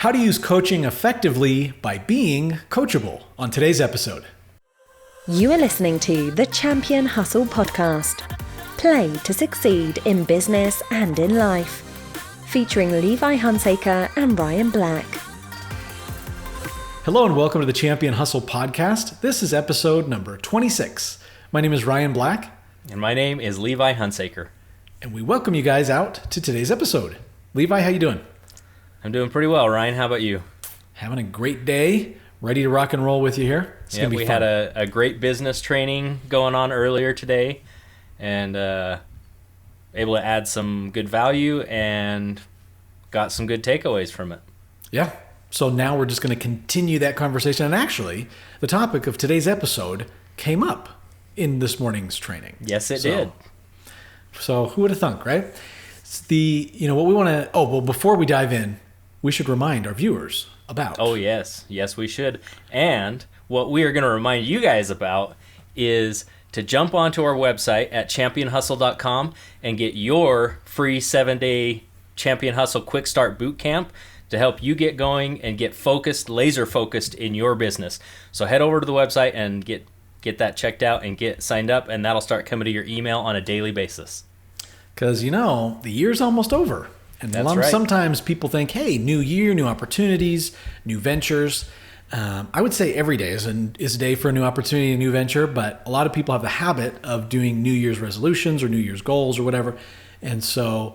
how to use coaching effectively by being coachable on today's episode. You are listening to the Champion Hustle podcast. Play to succeed in business and in life. Featuring Levi Hunsaker and Ryan Black. Hello and welcome to the Champion Hustle podcast. This is episode number 26. My name is Ryan Black. And my name is Levi Hunsaker. And we welcome you guys out to today's episode. Levi, how you doing? I'm doing pretty well. Ryan, how about you? Having a great day. Ready to rock and roll with you here. It's gonna be we fun. had a great business training going on earlier today and able to add some good value and got some good takeaways from it. Yeah. So now we're just going to continue that conversation. And actually, the topic of today's episode came up in this morning's training. Yes, it did. So who would have thunk, right? It's what we want to, before we dive in, we should remind our viewers about. Oh, yes. Yes, we should. And what we are going to remind you guys about is to jump onto our website at championhustle.com and get your free 7-day Champion Hustle Quick Start Bootcamp to help you get going and get focused, laser focused in your business. So head over to the website and get that checked out and get signed up, and that'll start coming to your email on a daily basis. Because, the year's almost over. And That's right. Sometimes people think, hey, new year, new opportunities, new ventures. I would say every day is a day for a new opportunity, a new venture, but a lot of people have the habit of doing New Year's resolutions or New Year's goals or whatever. And so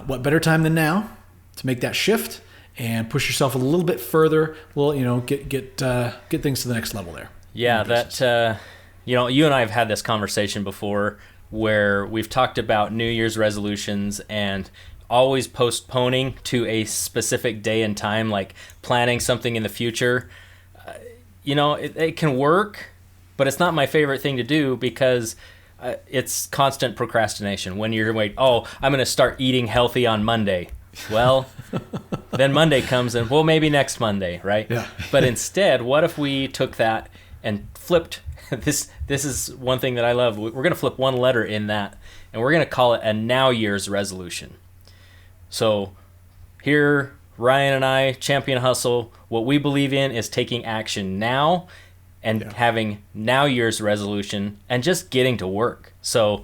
what better time than now to make that shift and push yourself a little bit further, get things to the next level there. Yeah, you and I have had this conversation before where we've talked about New Year's resolutions and always postponing to a specific day and time, like planning something in the future. It can work, but it's not my favorite thing to do because it's constant procrastination. When you're I'm going to start eating healthy on Monday. Well, then Monday comes and, maybe next Monday, right? Yeah. But instead, what if we took that and flipped this is one thing that I love. We're going to flip one letter in that, and we're going to call it a Now Year's resolution. So here, Ryan and I, Champion Hustle, what we believe in is taking action now and having Now Year's resolution and just getting to work. So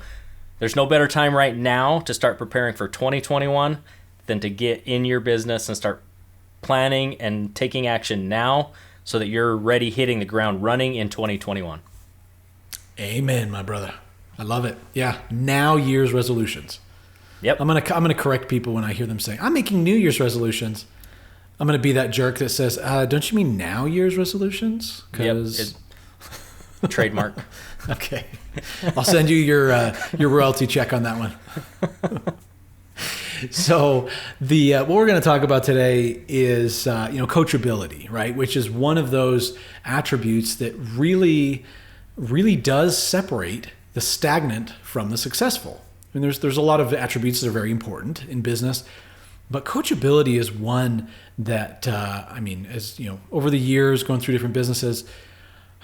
there's no better time right now to start preparing for 2021 than to get in your business and start planning and taking action now so that you're ready hitting the ground running in 2021. Amen, my brother. I love it. Yeah, Now Year's resolutions. Yep. I'm gonna correct people when I hear them saying, I'm making New Year's resolutions. I'm gonna be that jerk that says, don't you mean Now Year's resolutions? Trademark. Okay. I'll send you your royalty check on that one. So what we're going to talk about today is coachability, right? Which is one of those attributes that really, really does separate the stagnant from the successful. I mean, there's a lot of attributes that are very important in business, but coachability is one that over the years going through different businesses,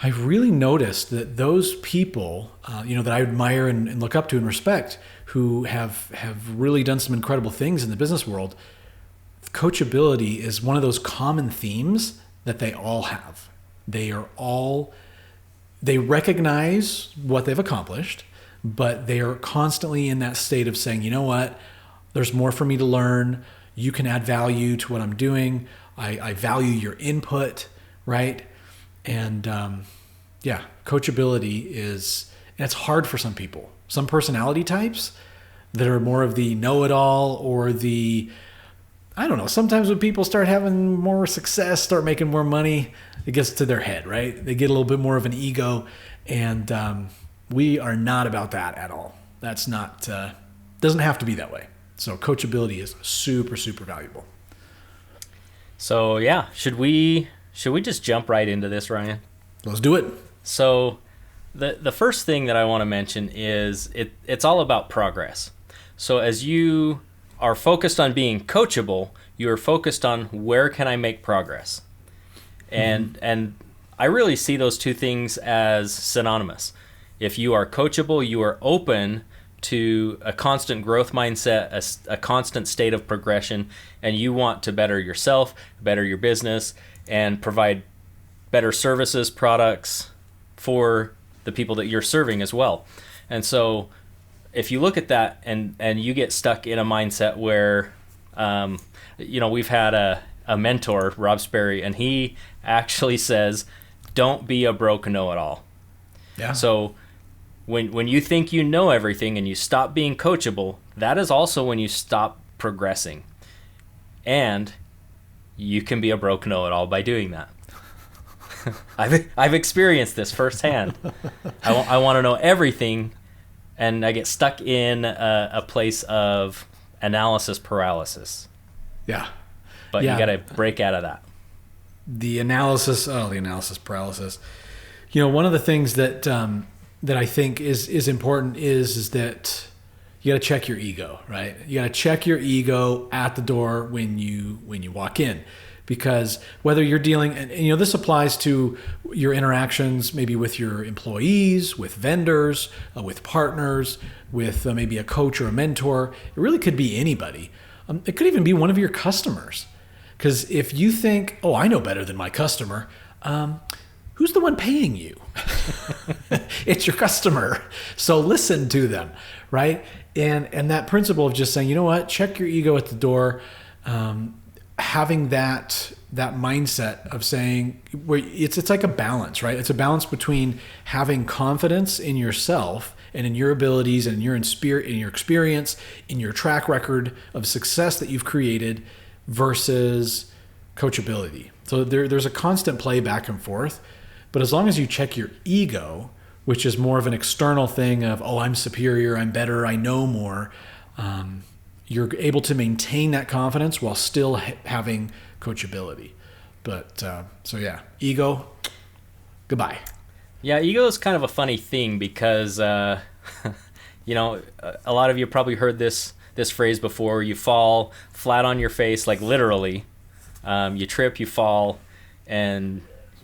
I've really noticed that those people, that I admire and look up to and respect, who have really done some incredible things in the business world, coachability is one of those common themes that they all have. They recognize what they've accomplished, but they are constantly in that state of saying, you know what, there's more for me to learn. You can add value to what I'm doing. I value your input, right? And coachability and it's hard for some people. Some personality types that are more of the know-it-all or sometimes when people start having more success, start making more money, it gets to their head, right? They get a little bit more of an ego, and we are not about that at all. That's not, doesn't have to be that way. So coachability is super, super valuable. So yeah, should we just jump right into this, Ryan? Let's do it. So the first thing that I want to mention is it's all about progress. So as you are focused on being coachable, you are focused on where can I make progress? And I really see those two things as synonymous. If you are coachable, you are open to a constant growth mindset, a constant state of progression, and you want to better yourself, better your business, and provide better services, products for the people that you're serving as well. And so if you look at that and you get stuck in a mindset where, we've had a mentor, Rob Sperry, and he actually says, don't be a broke know-it-all. Yeah. So when you think you know everything and you stop being coachable, that is also when you stop progressing. And you can be a broke know-it-all by doing that. I've experienced this firsthand. I want to know everything, and I get stuck in a place of analysis paralysis. Yeah. But you got to break out of that. The analysis paralysis. One of the things that I think is important is that you got to check your ego, right? You got to check your ego at the door when you walk in, because whether you're dealing, and this applies to your interactions maybe with your employees, with vendors, with partners, with maybe a coach or a mentor. It really could be anybody. It could even be one of your customers. Because if you think, oh, I know better than my customer, who's the one paying you? It's your customer. So listen to them, right? And that principle of just saying, you know what, check your ego at the door, having that mindset of saying, where it's like a balance, right? It's a balance between having confidence in yourself and in your abilities and in your experience, in your track record of success that you've created, versus coachability. So there's a constant play back and forth. But as long as you check your ego, which is more of an external thing of, oh, I'm superior, I'm better, I know more, you're able to maintain that confidence while still having coachability. But ego, goodbye. Yeah, ego is kind of a funny thing because, a lot of you probably heard this phrase before. You fall flat on your face, like literally. You trip, you fall, and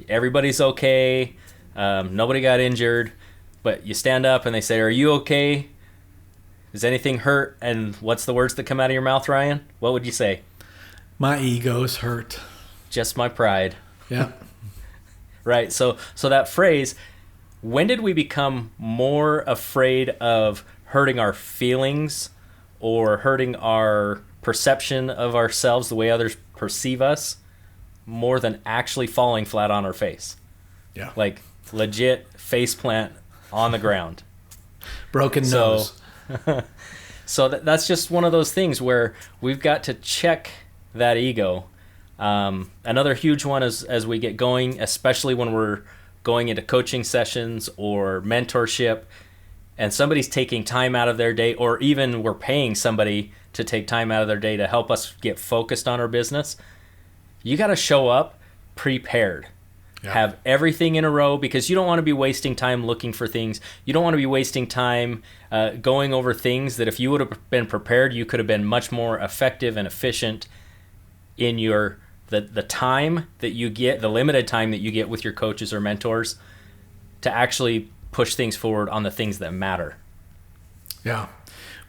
everybody's okay. Nobody got injured, but you stand up and they say, are you okay? Does anything hurt? And what's the words that come out of your mouth, Ryan? What would you say? My ego's hurt. Just my pride. Yeah. Right. So that phrase, when did we become more afraid of hurting our feelings or hurting our perception of ourselves, the way others perceive us, more than actually falling flat on our face? Yeah. Like legit face plant on the ground. Broken nose. So that's just one of those things where we've got to check that ego. Another huge one is as we get going, especially when we're going into coaching sessions or mentorship, and somebody's taking time out of their day, or even we're paying somebody to take time out of their day to help us get focused on our business. You got to show up prepared. Yeah. Have everything in a row, because you don't want to be wasting time looking for things. You don't want to be wasting time going over things that if you would have been prepared, you could have been much more effective and efficient in the time that you get, the limited time that you get with your coaches or mentors, to actually push things forward on the things that matter. Yeah.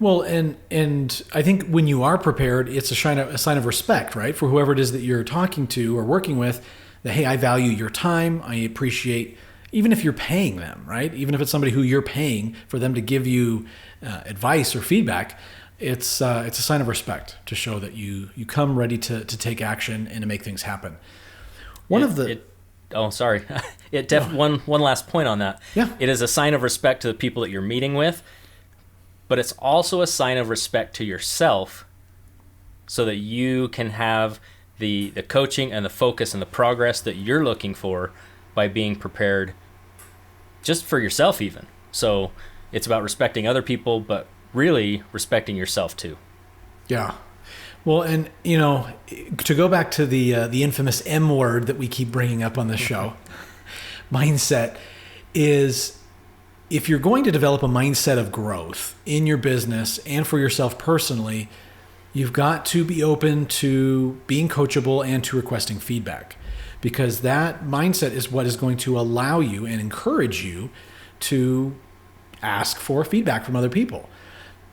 Well, and I think when you are prepared, it's a sign of respect, right? For whoever it is that you're talking to or working with, that, hey, I value your time. I appreciate, even if you're paying them, right? Even if it's somebody who you're paying for them to give you advice or feedback, it's a sign of respect to show that you come ready to take action and to make things happen. One last point on that. Yeah. It is a sign of respect to the people that you're meeting with, but it's also a sign of respect to yourself, so that you can have the coaching and the focus and the progress that you're looking for by being prepared just for yourself even. So it's about respecting other people, but really respecting yourself too. Yeah. Well, and to go back to the infamous M word that we keep bringing up on this show, mindset, is if you're going to develop a mindset of growth in your business and for yourself personally, you've got to be open to being coachable and to requesting feedback, because that mindset is what is going to allow you and encourage you to ask for feedback from other people.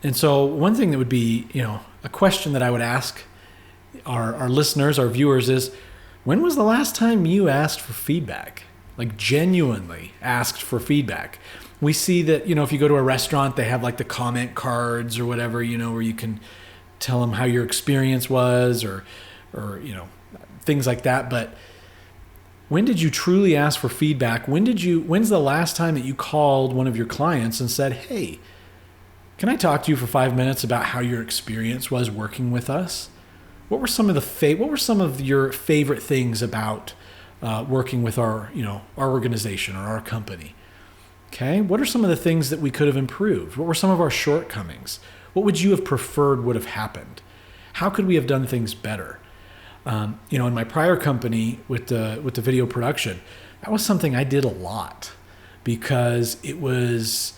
And so one thing that would be, a question that I would ask our listeners, our viewers is, when was the last time you asked for feedback? Like genuinely asked for feedback. We see that, if you go to a restaurant, they have like the comment cards or whatever, where you can tell them how your experience was or things like that. But when did you truly ask for feedback? When's the last time that you called one of your clients and said, hey, can I talk to you for 5 minutes about how your experience was working with us? What were some of your favorite things about working with our organization or our company? Okay, what are some of the things that we could have improved? What were some of our shortcomings? What would you have preferred would have happened? How could we have done things better? In my prior company with the video production, that was something I did a lot because there was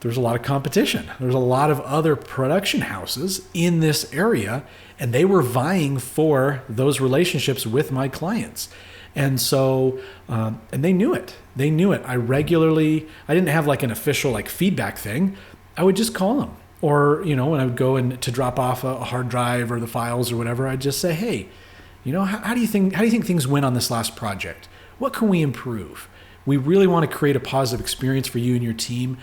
a lot of competition. There's a lot of other production houses in this area, and they were vying for those relationships with my clients. And so, and they knew it. I didn't have like an official like feedback thing. I would just call them, or, when I would go in to drop off a hard drive or the files or whatever, I'd just say, hey, how do you think things went on this last project? What can we improve? We really want to create a positive experience for you and your team.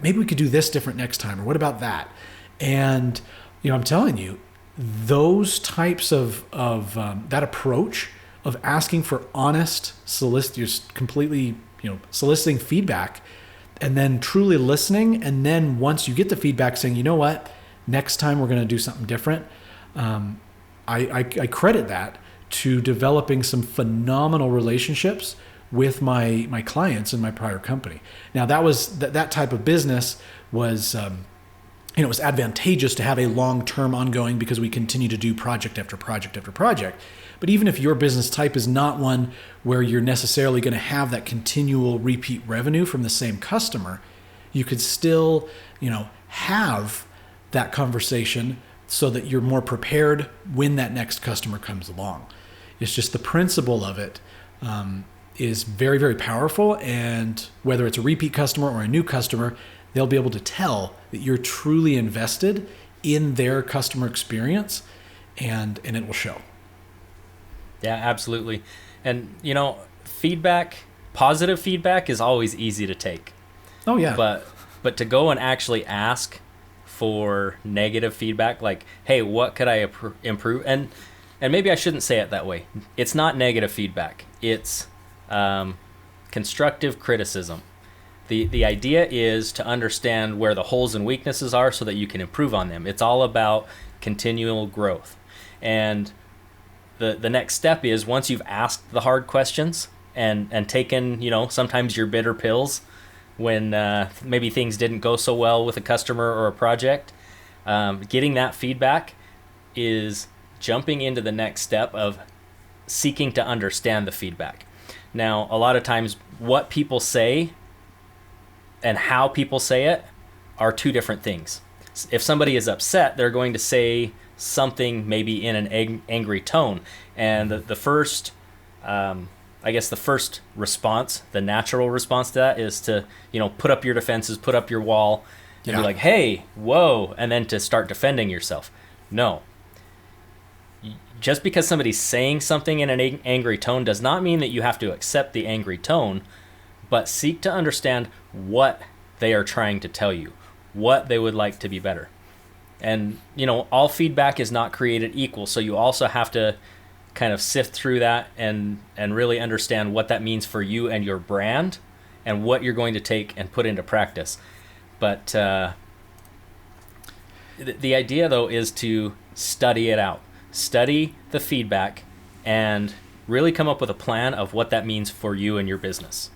Maybe we could do this different next time, or what about that? And, I'm telling you, those types of that approach of asking for honest, soliciting feedback, and then truly listening, and then once you get the feedback saying, you know what, next time we're going to do something different, I credit that to developing some phenomenal relationships with my clients in my prior company. Now that type of business was it was advantageous to have a long-term ongoing, because we continue to do project after project after project. But even if your business type is not one where you're necessarily going to have that continual repeat revenue from the same customer, you could still, have that conversation so that you're more prepared when that next customer comes along. It's just the principle of it is very, very powerful. And whether it's a repeat customer or a new customer, they'll be able to tell that you're truly invested in their customer experience, and it will show. Yeah, absolutely. And, positive feedback is always easy to take. Oh, yeah. But to go and actually ask for negative feedback, like, hey, what could I improve? And maybe I shouldn't say it that way. It's not negative feedback. It's constructive criticism. The idea is to understand where the holes and weaknesses are so that you can improve on them. It's all about continual growth. And the next step is, once you've asked the hard questions and taken, sometimes your bitter pills when maybe things didn't go so well with a customer or a project, getting that feedback is jumping into the next step of seeking to understand the feedback. Now, a lot of times what people say and how people say it are two different things. If somebody is upset, they're going to say something maybe in an angry tone. And the first response, the natural response to that is to, put up your defenses, put up your wall, and be like, hey, whoa, and then to start defending yourself. No. Just because somebody's saying something in an angry tone does not mean that you have to accept the angry tone, but seek to understand what they are trying to tell you, what they would like to be better. And, all feedback is not created equal, so you also have to kind of sift through that and really understand what that means for you and your brand and what you're going to take and put into practice. But the idea, though, is to study it out. Study the feedback and really come up with a plan of what that means for you and your business.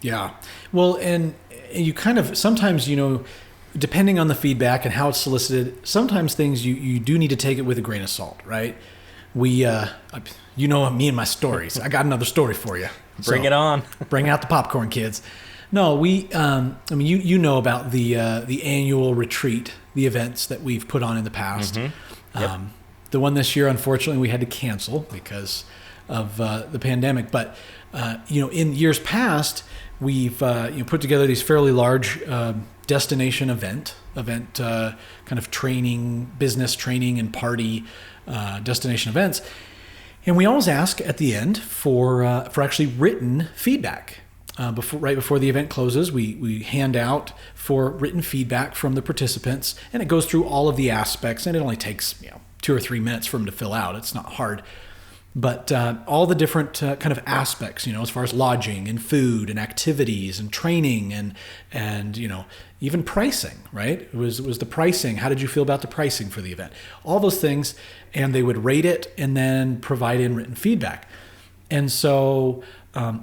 Yeah. Well, and you kind of sometimes, depending on the feedback and how it's solicited, sometimes things you do need to take it with a grain of salt, right? We, me and my stories. I got another story for you. Bring it on. Bring out the popcorn, kids. No, we, you know about the annual retreat, the events that we've put on in the past. Mm-hmm. Yep. The one this year, unfortunately, we had to cancel because of the pandemic. But, in years past, we've put together these fairly large destination event kind of training, business training and party destination events. And we always ask at the end for actually written feedback. Right before the event closes, we hand out for written feedback from the participants, and it goes through all of the aspects, and it only takes 2 or 3 minutes for them to fill out. It's not hard. But all the different kind of aspects, as far as lodging and food and activities and training and even pricing, right? It was the pricing. How did you feel about the pricing for the event? All those things, and they would rate it and then provide in written feedback. And so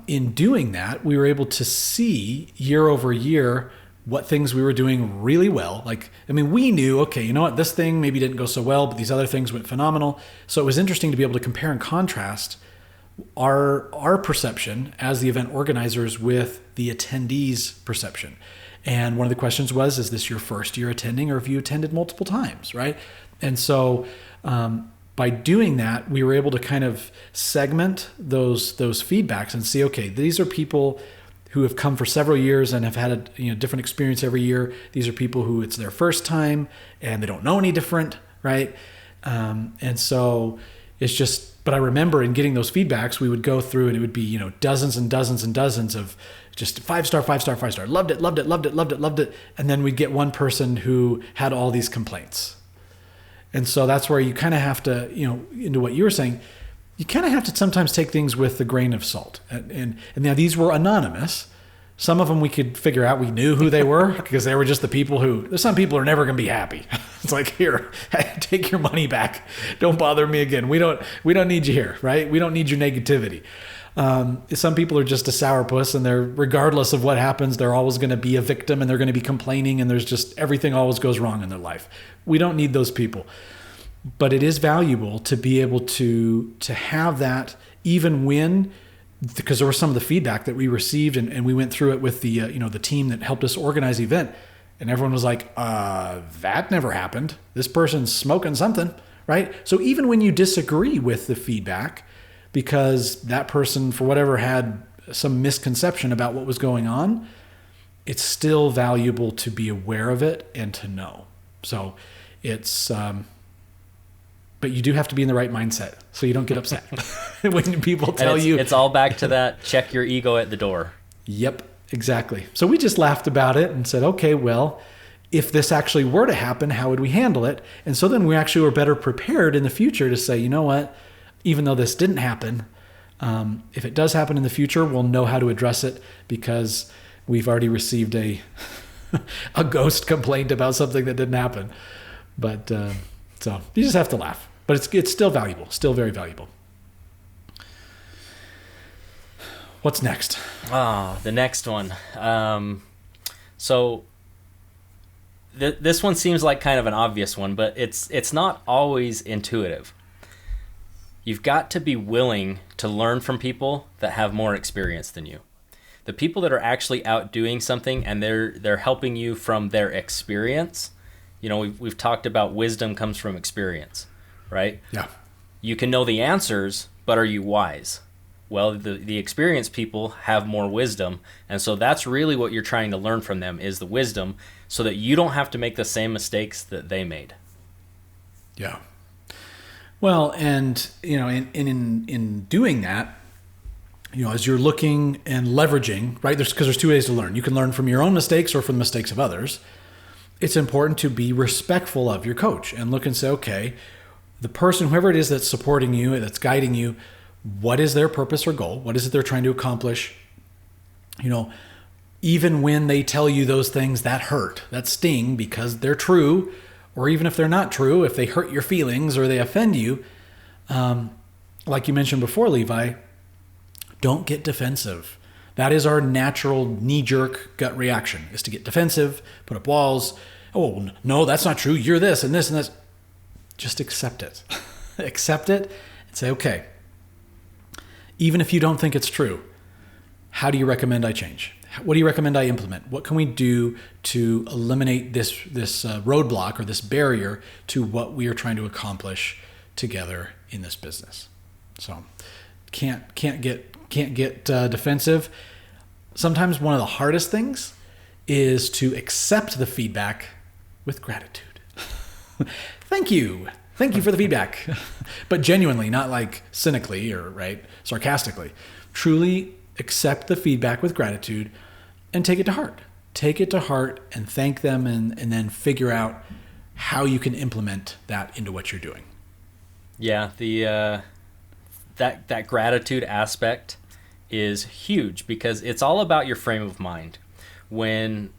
in doing that, we were able to see year over year what things we were doing really well. We knew, okay, you know what, this thing maybe didn't go so well, but these other things went phenomenal. So it was interesting to be able to compare and contrast our perception as the event organizers with the attendees' perception. And one of the questions was, is this your first year attending, or have you attended multiple times, right? And so by doing that, we were able to kind of segment those feedbacks and see, okay, these are people who have come for several years and have had a different experience every year. These are people who it's their first time and they don't know any different, right? And so it's just, but I remember in getting those feedbacks, we would go through and it would be, dozens and dozens and dozens of just 5-star, 5-star, 5-star. Loved it, loved it, loved it, loved it, loved it. And then we'd get one person who had all these complaints. And so that's where you kind of have to, into what you were saying, you kind of have to sometimes take things with a grain of salt. And now these were anonymous. Some of them we could figure out, we knew who they were because they were just the people there's some people who are never going to be happy. It's like, here, take your money back. Don't bother me again. We don't need you here, right? We don't need your negativity. Some people are just a sourpuss, and they're, regardless of what happens, they're always going to be a victim, and they're going to be complaining, and there's just everything always goes wrong in their life. We don't need those people. But it is valuable to be able to have that, even when, because there was some of the feedback that we received, and we went through it with the the team that helped us organize the event, and everyone was like, that never happened. This person's smoking something, right? So even when you disagree with the feedback, because that person, for whatever, had some misconception about what was going on, it's still valuable to be aware of it and to know. So it's, but you do have to be in the right mindset so you don't get upset when people tell you. It's all back to that, check your ego at the door. Yep, exactly. So we just laughed about it and said, okay, well, if this actually were to happen, how would we handle it? And so then we actually were better prepared in the future to say, you know what, even though this didn't happen, if it does happen in the future, we'll know how to address it because we've already received a ghost complaint about something that didn't happen. But so you just have to laugh. But it's still valuable, still very valuable. What's next? The next one. So this one seems like kind of an obvious one, but it's not always intuitive. You've got to be willing to learn from people that have more experience than you. The people that are actually out doing something and they're helping you from their experience. We've talked about wisdom comes from experience, right? Yeah. You can know the answers, but are you wise? Well, the experienced people have more wisdom, and so that's really what you're trying to learn from them is the wisdom, so that you don't have to make the same mistakes that they made. Yeah. Well, and in doing that, as you're looking and leveraging, right? Because there's 2 ways to learn. You can learn from your own mistakes or from the mistakes of others. It's important to be respectful of your coach and look and say, okay, the person, whoever it is that's supporting you, that's guiding you, what is their purpose or goal? What is it they're trying to accomplish? Even when they tell you those things that hurt, that sting because they're true, or even if they're not true, if they hurt your feelings or they offend you, like you mentioned before, Levi, don't get defensive. That is our natural knee-jerk gut reaction, is to get defensive, put up walls. Oh, no, that's not true. You're this and this and this. Just accept it. Accept it and say, okay, even if you don't think it's true, how do you recommend I change? What do you recommend I implement? What can we do to eliminate this roadblock or this barrier to what we are trying to accomplish together in this business? So can't get defensive. Sometimes one of the hardest things is to accept the feedback with gratitude. Thank you. Thank you for the feedback. But genuinely, not like cynically or sarcastically. Truly accept the feedback with gratitude and take it to heart. Take it to heart and thank them and then figure out how you can implement that into what you're doing. Yeah, that gratitude aspect is huge because it's all about your frame of mind. When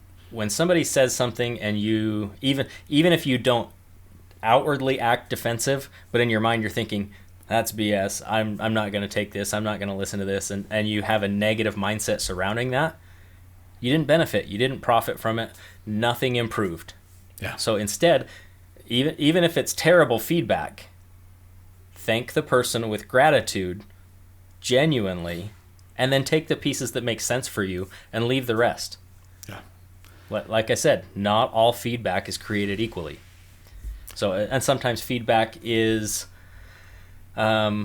somebody says something and you even if you don't outwardly act defensive, but in your mind you're thinking, that's BS, I'm not going to take this, I'm not going to listen to this, and you have a negative mindset surrounding that, you didn't benefit, you didn't profit from it, nothing improved. Yeah. So instead, even if it's terrible feedback, thank the person with gratitude, genuinely, and then take the pieces that make sense for you and leave the rest. Yeah. Like I said, not all feedback is created equally. So, and sometimes feedback is back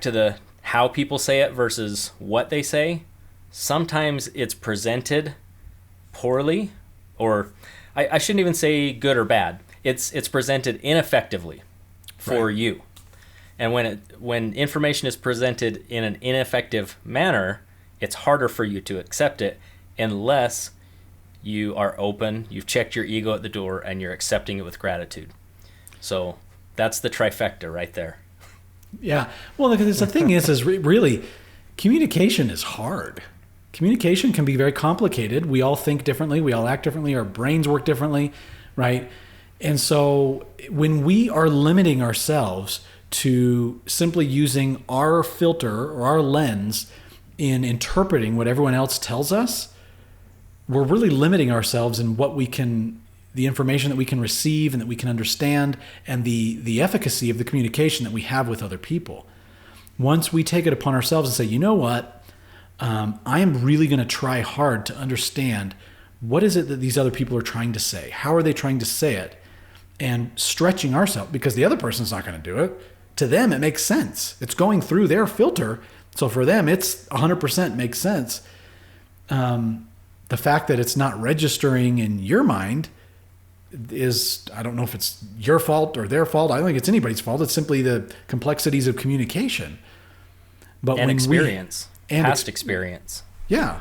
to the how people say it versus what they say. Sometimes it's presented poorly, or I shouldn't even say good or bad. It's presented ineffectively for you. And when information is presented in an ineffective manner, it's harder for you to accept it unless you are open, you've checked your ego at the door, and you're accepting it with gratitude. So that's the trifecta right there. Yeah. Well, the thing is really, communication is hard. Communication can be very complicated. We all think differently. We all act differently. Our brains work differently, right? And so when we are limiting ourselves to simply using our filter or our lens in interpreting what everyone else tells us, we're really limiting ourselves in the information that we can receive and that we can understand, and the efficacy of the communication that we have with other people. Once we take it upon ourselves and say, you know what, I am really going to try hard to understand what is it that these other people are trying to say? How are they trying to say it? And stretching ourselves, because the other person's not going to do it. To them, it makes sense. It's going through their filter. So for them, it's 100% makes sense. The fact that it's not registering in your mind is, I don't know if it's your fault or their fault. I don't think it's anybody's fault. It's simply the complexities of communication. But and experience. Past experience. Yeah.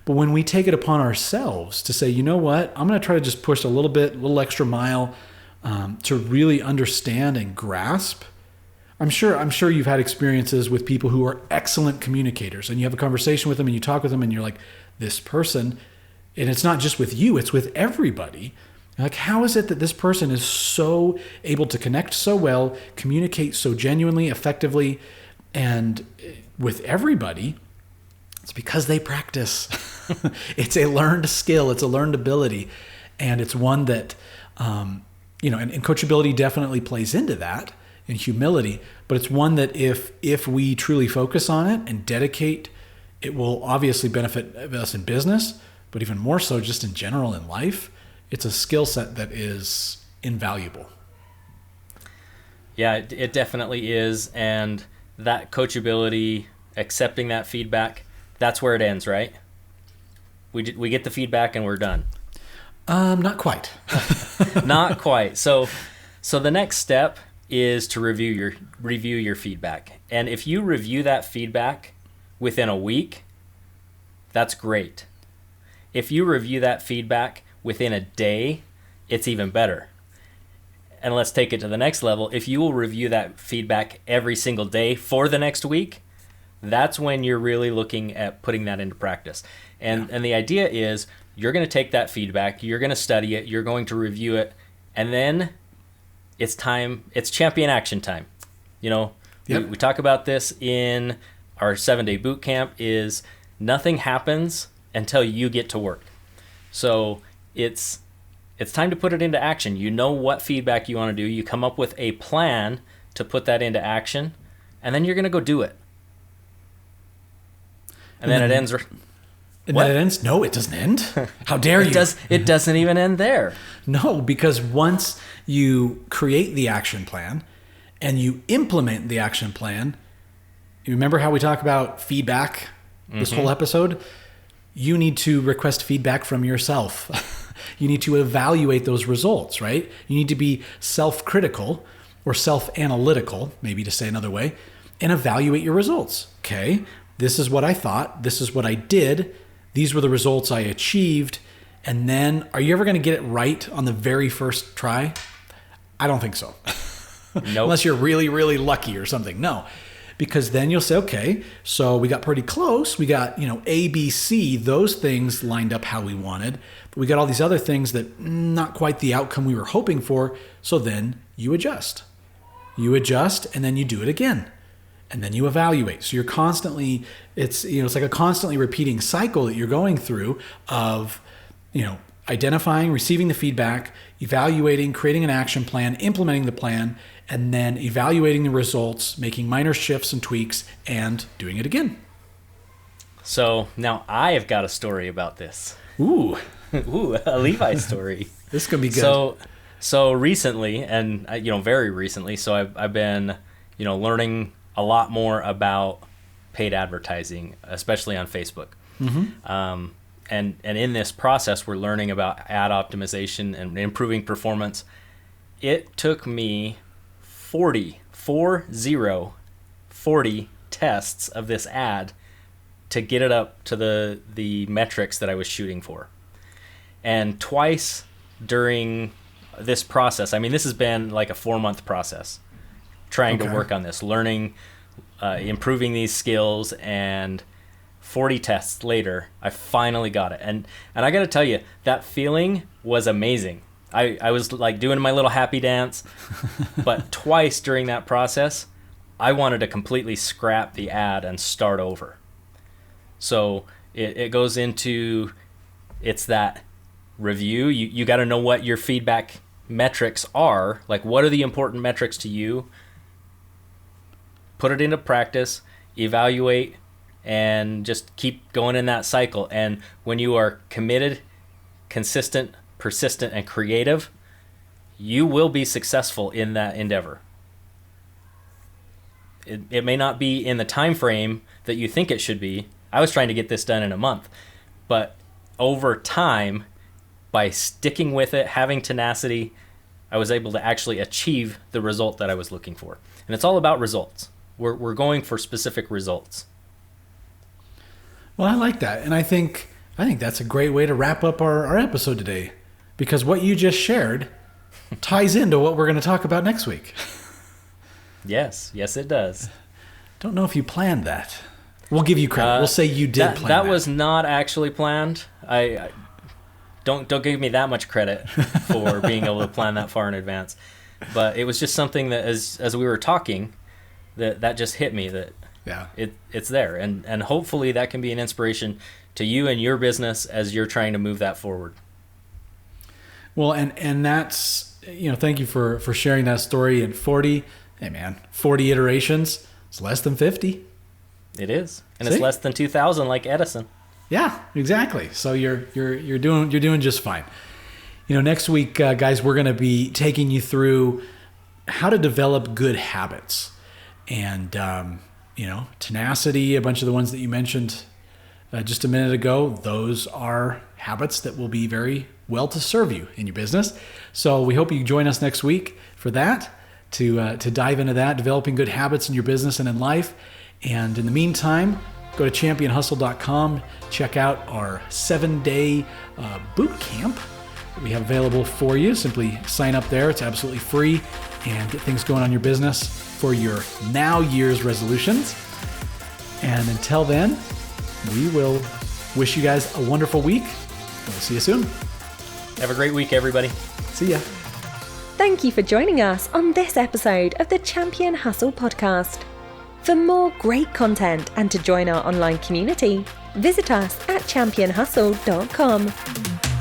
But when we take it upon ourselves to say, you know what, I'm going to try to just push a little extra mile to really understand and grasp. I'm sure you've had experiences with people who are excellent communicators, and you have a conversation with them and you talk with them and you're like, this person, and it's not just with you, it's with everybody. You're like, how is it that this person is so able to connect so well, communicate so genuinely, effectively, and with everybody? It's because they practice. It's a learned skill. It's a learned ability. And it's one that, and coachability definitely plays into that, and humility. But it's one that if we truly focus on it and dedicate, it will obviously benefit us in business, but even more so just in general in life. It's a skill set that is invaluable. Yeah, it definitely is. And that coachability, accepting that feedback, that's where it ends, right? We get the feedback and we're done. Not quite. Not quite. So the next step is to review your feedback. And if you review that feedback within a week, that's great. If you review that feedback within a day, it's even better. And let's take it to the next level. If you will review that feedback every single day for the next week, that's when you're really looking at putting that into practice. And the idea is you're going to take that feedback, you're going to study it, you're going to review it, and then it's champion action time. We talk about this in our 7-day boot camp, is nothing happens until you get to work. So it's time to put it into action. You know what feedback you want to do. You come up with a plan to put that into action, and then you're going to go do it. And then it ends. And then it ends? No, it doesn't end. How dare you? It doesn't even end there. No, because once you create the action plan and you implement the action plan, you remember how we talk about feedback this whole episode? you need to request feedback from yourself. You need to evaluate those results, right? You need to be self-critical or self-analytical, maybe to say another way, and evaluate your results. Okay, this is what I thought. This is what I did. These were the results I achieved. And then, are you ever going to get it right on the very first try? I don't think so. Nope. Unless you're really, really lucky or something. No. Because then you'll say, okay, so we got pretty close. We got, A, B, C, those things lined up how we wanted. But we got all these other things that not quite the outcome we were hoping for. So then you adjust. You adjust and then you do it again. And then you evaluate. So you're constantly, it's like a constantly repeating cycle that you're going through of, identifying, receiving the feedback, evaluating, creating an action plan, implementing the plan, and then evaluating the results, making minor shifts and tweaks, and doing it again. So now I have got a story about this. Ooh. Ooh, a Levi story. This is going to be good. So recently, and very recently, so I've been, learning a lot more about paid advertising, especially on Facebook. Mm-hmm. And in this process, we're learning about ad optimization and improving performance. It took me 40 tests of this ad to get it up to the metrics that I was shooting for. And twice during this process, this has been like a 4-month process, trying to work on this, learning, improving these skills, and 40 tests later, I finally got it. And I got to tell you, that feeling was amazing. I was like doing my little happy dance, but twice during that process, I wanted to completely scrap the ad and start over. So it goes into, it's that review. You got to know what your feedback metrics are. Like, what are the important metrics to you? Put it into practice, evaluate, and just keep going in that cycle. And when you are committed, consistent, persistent, and creative, you will be successful in that endeavor. It may not be in the time frame that you think it should be. I was trying to get this done in a month, but over time, by sticking with it, having tenacity, I was able to actually achieve the result that I was looking for. And it's all about results. We're going for specific results. Well, I like that. And I think that's a great way to wrap up our episode today, because what you just shared ties into what we're going to talk about next week. Yes, it does. Don't know if you planned that. We'll give you credit. We'll say you did plan that. That was not actually planned. I don't give me that much credit for being able to plan that far in advance. But it was just something that as we were talking, that just hit me that it's there. And hopefully that can be an inspiration to you and your business as you're trying to move that forward. Well, and that's, thank you for sharing that story. In 40 iterations, it's less than 50. It is. And it's less than 2,000 like Edison. Yeah, exactly. So you're doing just fine. Next week, guys, we're going to be taking you through how to develop good habits. And, tenacity, a bunch of the ones that you mentioned just a minute ago, those are habits that will be very well to serve you in your business. So we hope you join us next week for that, to dive into that, developing good habits in your business and in life. And in the meantime, go to championhustle.com, check out our 7-day boot camp that we have available for you. Simply sign up there. It's absolutely free, and get things going on your business for your now year's resolutions. And until then, we will wish you guys a wonderful week. We'll see you soon. Have a great week, everybody. See ya. Thank you for joining us on this episode of the Champion Hustle podcast. For more great content and to join our online community, visit us at championhustle.com.